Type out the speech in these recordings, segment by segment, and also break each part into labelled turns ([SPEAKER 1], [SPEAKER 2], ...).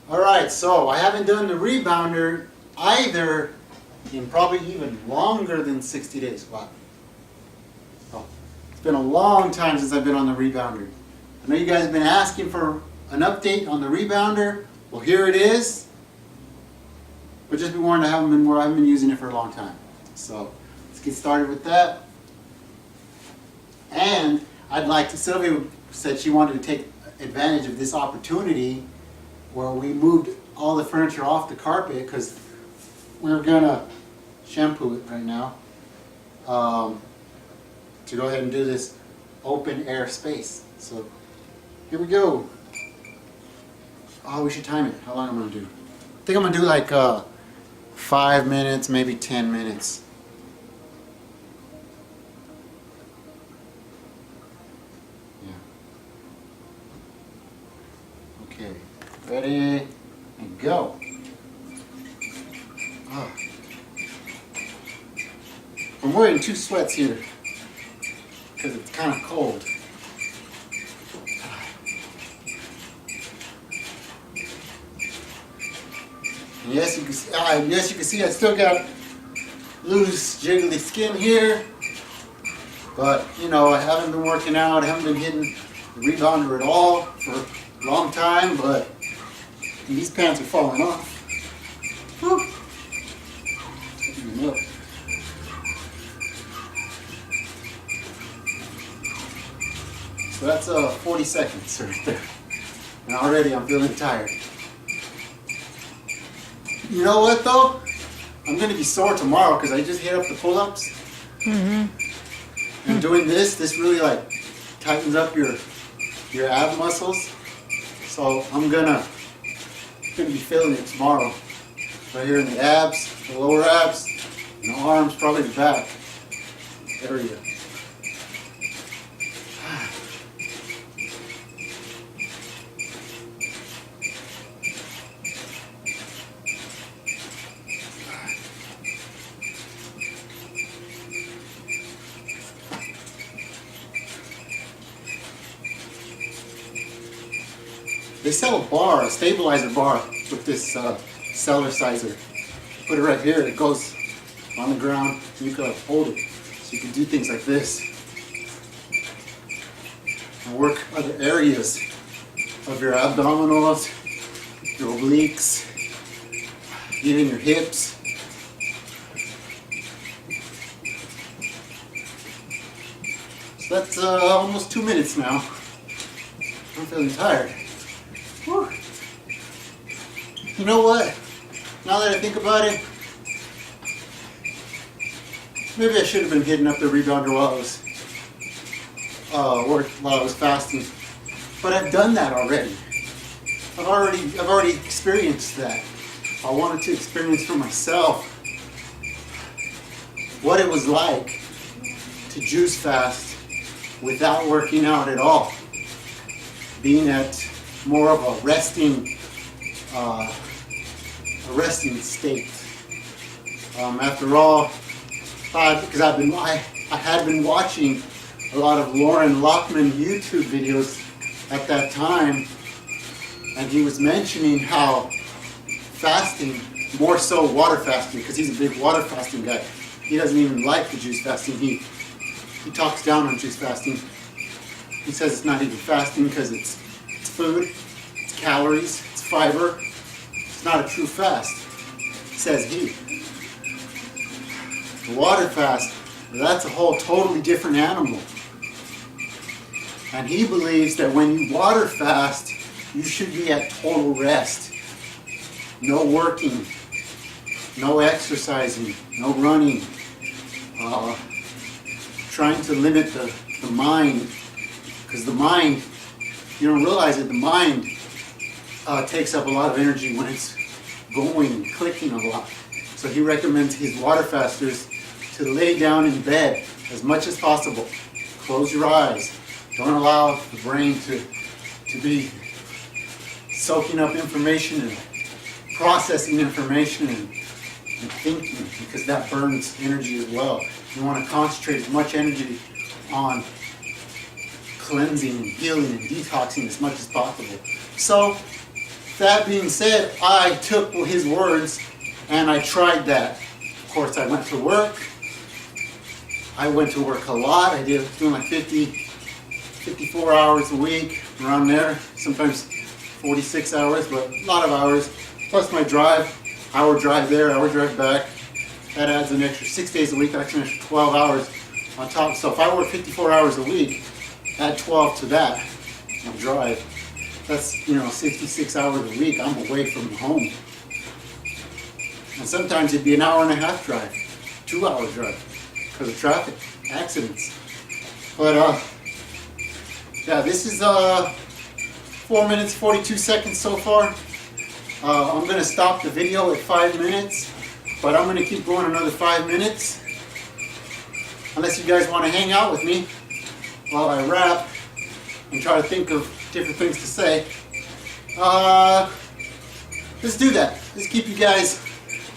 [SPEAKER 1] Alright, so I haven't done the rebounder either in probably even longer than 60 days. Wow. Oh, it's been a long time since I've been on the rebounder. I know you guys have been asking for an update on the rebounder. Well, here it is. But just be warned, I haven't been using it for a long time. So let's get started with that. And I'd like to, Sylvia said she wanted to take advantage of this opportunity where we moved all the furniture off the carpet because we're gonna shampoo it right now, to go ahead and do this open air space. So here we go. Oh, we should time it. How long am I gonna do? I think I'm gonna do like 5 minutes, maybe 10 minutes. Okay, ready and go. Oh. I'm wearing 2 sweats here because it's kind of cold. And yes, you can see I still got loose, jiggly skin here. But you know, I haven't been working out. I haven't been hitting the rebounder at all for long time, but these pants are falling off. Whew. So that's 40 seconds right there. And already I'm feeling tired. You know what though? I'm going to be sore tomorrow because I just hit up the pull-ups. And doing this really like tightens up your ab muscles. So I'm gonna be feeling it tomorrow. Right here in the abs, the lower abs, and the arms, probably the back area. They sell a bar, a stabilizer bar with this cellar sizer. Put it right here, it goes on the ground, and you can hold it. So you can do things like this. And work other areas of your abdominals, your obliques, even your hips. So that's almost 2 minutes now. I'm feeling tired. Whew. You know what? Now that I think about it, maybe I should have been hitting up the rebounder while I was fasting. But I've done that already. I've already experienced that. I wanted to experience for myself what it was like to juice fast without working out at all. Being at more of a resting state. After all, because I had been watching a lot of Lauren Lockman YouTube videos at that time, and he was mentioning how fasting, more so water fasting, because he's a big water fasting guy. He doesn't even like the juice fasting. He talks down on juice fasting. He says it's not even fasting because it's food, it's calories, it's fiber. It's not a true fast, says he. The water fast, that's a whole totally different animal. And he believes that when you water fast, you should be at total rest. No working, no exercising, no running. Trying to limit the mind, because the mind, you don't realize it, the mind takes up a lot of energy when it's going and clicking a lot. So he recommends his water fasters to lay down in bed as much as possible. Close your eyes. Don't allow the brain to be soaking up information and processing information and thinking, because that burns energy as well. You want to concentrate as much energy on cleansing and healing and detoxing as much as possible. So that being said, I took his words and I tried that. Of course, I went to work. I went to work a lot. I did doing like 54 hours a week, around there. Sometimes 46 hours, but a lot of hours. Plus my drive, hour drive there, hour drive back. That adds an extra 6 days a week, that's an extra 12 hours on top. So if I work 54 hours a week, add 12 to that on drive. That's, 66 hours a week. I'm away from home. And sometimes it'd be an hour and a half drive, 2 hour drive because of traffic, accidents. But yeah, this is 4 minutes, 42 seconds so far. I'm gonna stop the video at 5 minutes, but I'm gonna keep going another 5 minutes. Unless you guys wanna hang out with me while I rap and try to think of different things to say. Let's do that. Let's keep you guys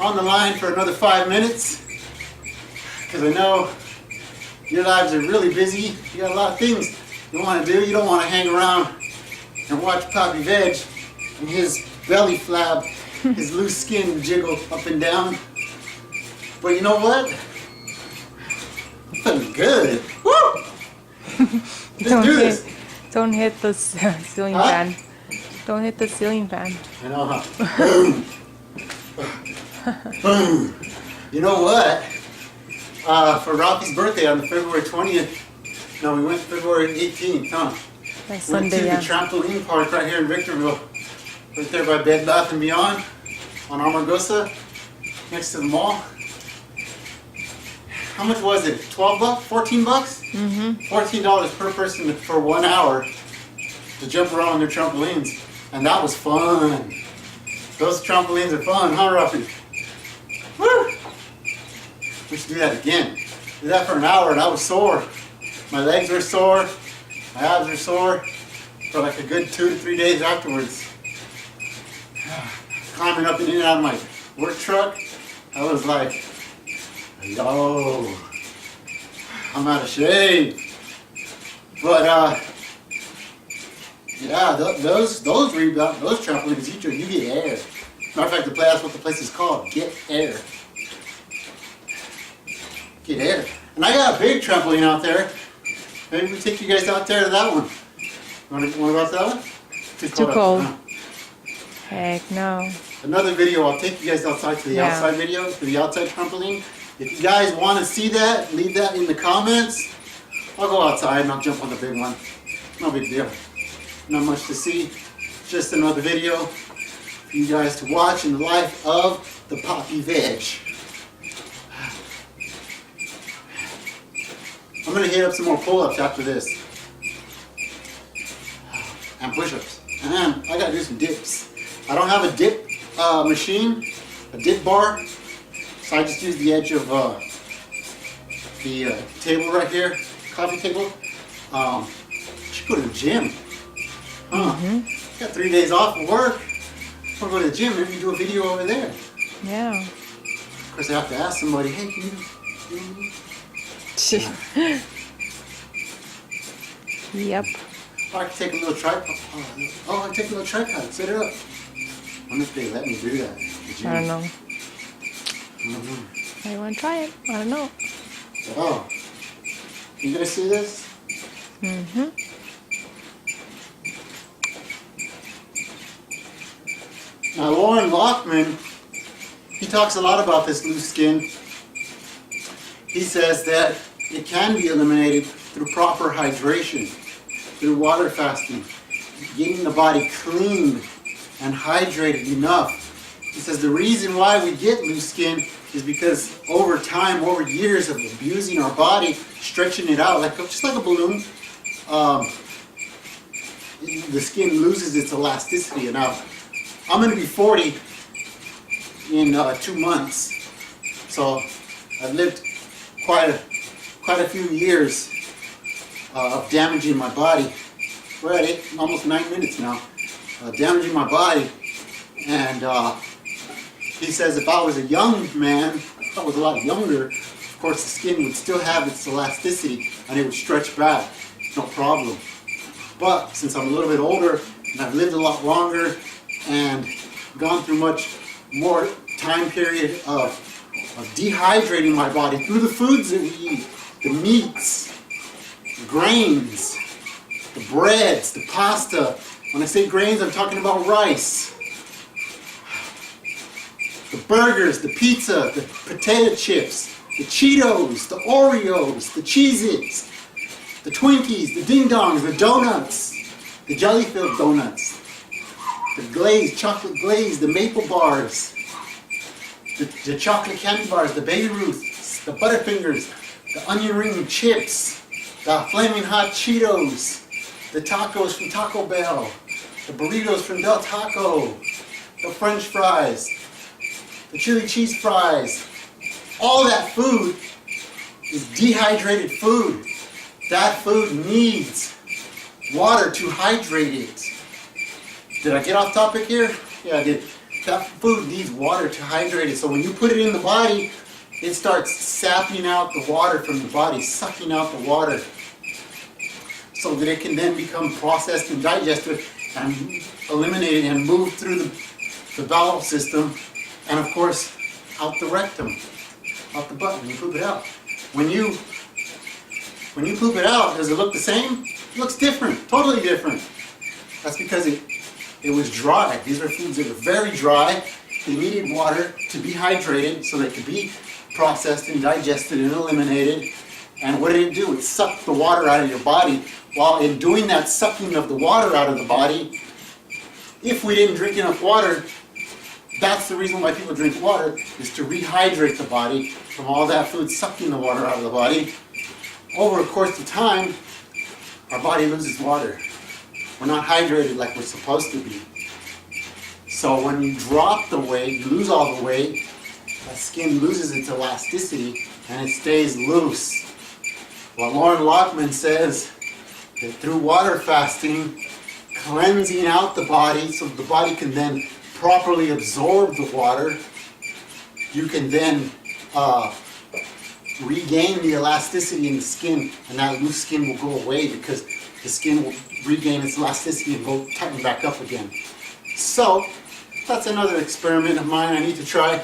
[SPEAKER 1] on the line for another 5 minutes, because I know your lives are really busy. You got a lot of things you want to do. You don't want to hang around and watch Poppy Veg and his belly flab, his loose skin jiggle up and down. But you know what? I'm feeling good. Woo! Let's do this.
[SPEAKER 2] Don't hit the ceiling fan. Don't hit the ceiling fan.
[SPEAKER 1] I know, huh? Boom. Boom. You know what? For Rafi's birthday on the February 20th, no, we went February 18th, huh?
[SPEAKER 2] That's
[SPEAKER 1] Went
[SPEAKER 2] Sunday,
[SPEAKER 1] to
[SPEAKER 2] yeah.
[SPEAKER 1] the trampoline park right here in Victorville, right there by Bed Bath & Beyond, on Amargosa, next to the mall. How much was it? 12 bucks? 14 bucks?
[SPEAKER 2] Mm-hmm.
[SPEAKER 1] $14 per person for 1 hour to jump around on their trampolines. And that was fun. Those trampolines are fun, huh, Rafi? Woo! We should do that again. Did that for an hour and I was sore. My legs were sore, my abs were sore for like a good 2 to 3 days afterwards. Climbing up and in and out of my work truck, I was like, yo, I'm out of shape. But yeah, those trampolines, you get air. Matter of fact, that's what the place is called, Get Air. Get air. And I got a big trampoline out there. Maybe we take you guys out there to that one. Want to go out to that one?
[SPEAKER 2] Too cold.
[SPEAKER 1] No.
[SPEAKER 2] Heck no.
[SPEAKER 1] Another video, I'll take you guys outside to the outside video, to the outside trampoline. If you guys want to see that, leave that in the comments. I'll go outside and I'll jump on the big one. No big deal. Not much to see. Just another video for you guys to watch in the life of the Poppy Veg. I'm going to hit up some more pull-ups after this. And push-ups. And I got to do some dips. I don't have a dip machine, a dip bar. So I just use the edge of the table right here, coffee table. Should go to the gym. Huh.
[SPEAKER 2] Mm-hmm.
[SPEAKER 1] Got 3 days off of work. I'll go to the gym, maybe do a video over there.
[SPEAKER 2] Yeah.
[SPEAKER 1] Of course, I have to ask somebody, hey, can you
[SPEAKER 2] Yep.
[SPEAKER 1] Or I can take a little tripod. Oh, I can take a little tripod, set it up. I wonder if they let me do that.
[SPEAKER 2] I don't know.
[SPEAKER 1] I don't know.
[SPEAKER 2] I want to try it. I don't know.
[SPEAKER 1] Oh. You guys see this?
[SPEAKER 2] Mm-hmm.
[SPEAKER 1] Now, Lauren Lockman, he talks a lot about this loose skin. He says that it can be eliminated through proper hydration, through water fasting, getting the body clean and hydrated enough. He says the reason why we get loose skin is because over time, over years of abusing our body, stretching it out, just like a balloon, the skin loses its elasticity. And now, I'm going to be 40 in 2 months, so I've lived quite a few years of damaging my body. We're at almost 9 minutes now, damaging my body. And he says if I was a young man, if I was a lot younger, of course the skin would still have its elasticity and it would stretch back, no problem. But since I'm a little bit older and I've lived a lot longer, and gone through much more time period of dehydrating my body through the foods that we eat, the meats, the grains, the breads, the pasta. When I say grains, I'm talking about rice. The burgers, the pizza, the potato chips, the Cheetos, the Oreos, the Cheez-Its, the Twinkies, the Ding Dongs, the donuts, the jelly-filled donuts, the glazed, chocolate glazed, the maple bars, the chocolate candy bars, the Baby Ruths, the Butterfingers, the onion ring chips, the flaming hot Cheetos, the tacos from Taco Bell, the burritos from Del Taco, the French fries, the chili cheese fries. All that food is dehydrated food. That food needs water to hydrate it. Did I get off topic here? Yeah, I did. That food needs water to hydrate it. So when you put it in the body, it starts sapping out the water from the body, sucking out the water, so that it can then become processed and digested and eliminated and moved through the bowel system, and of course out the rectum, out the butt when you poop it out. When you poop it out, does it look the same? It looks different, totally different. That's because it was dry. These are foods that are very dry. They needed water to be hydrated so they could be processed and digested and eliminated. And what did it do? It sucked the water out of your body. While in doing that sucking of the water out of the body, if we didn't drink enough water, that's the reason why people drink water, is to rehydrate the body from all that food sucking the water out of the body. Over a course of time, our body loses water. We're not hydrated like we're supposed to be. So when you drop the weight, you lose all the weight, the skin loses its elasticity and it stays loose. Well, Lauren Lockman says that through water fasting, cleansing out the body so the body can then properly absorb the water, you can then regain the elasticity in the skin, and that loose skin will go away because the skin will regain its elasticity and go tighten back up again. So that's another experiment of mine I need to try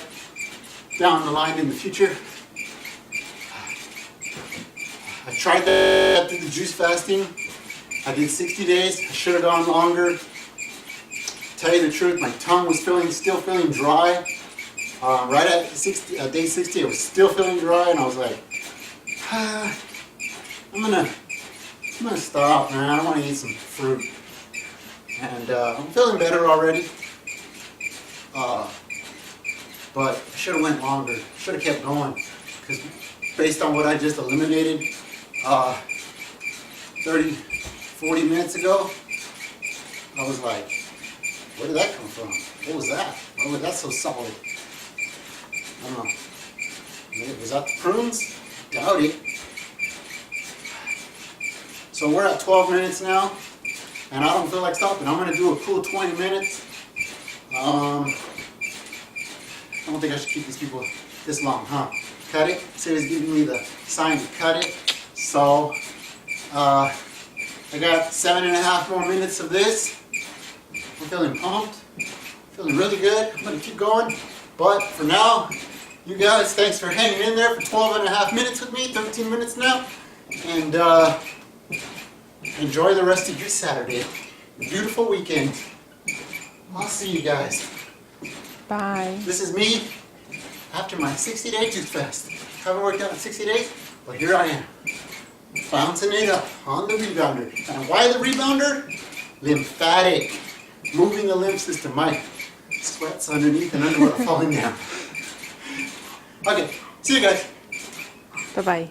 [SPEAKER 1] down the line in the future. I tried that through the juice fasting. I did 60 days. I should have gone longer. Tell you the truth, my tongue was still feeling dry. Right at day 60, it was still feeling dry, and I was like, I'm gonna stop, man. I want to eat some fruit, and I'm feeling better already. But I should have went longer. Should have kept going, because based on what I just eliminated 30, 40 minutes ago, I was like, where did that come from? What was that? Why was that so solid? I don't know. Maybe, was that the prunes? Doubt it. So we're at 12 minutes now, and I don't feel like stopping. I'm going to do a cool 20 minutes. I don't think I should keep these people this long, huh? Cut it. Siri's giving me the sign to cut it. So I got 7.5 more minutes of this. I'm feeling pumped. Feeling really good. I'm going to keep going. But for now, you guys, thanks for hanging in there for 12.5 minutes with me, 13 minutes now. And enjoy the rest of your Saturday. Beautiful weekend. I'll see you guys.
[SPEAKER 2] Bye.
[SPEAKER 1] This is me after my 60-day tooth fast. Haven't worked out in 60 days, but here I am. Bouncing it up on the rebounder. And why the rebounder? Lymphatic. Moving the lymph system. My sweat's underneath and underwear falling down. Okay, see you guys.
[SPEAKER 2] Bye-bye.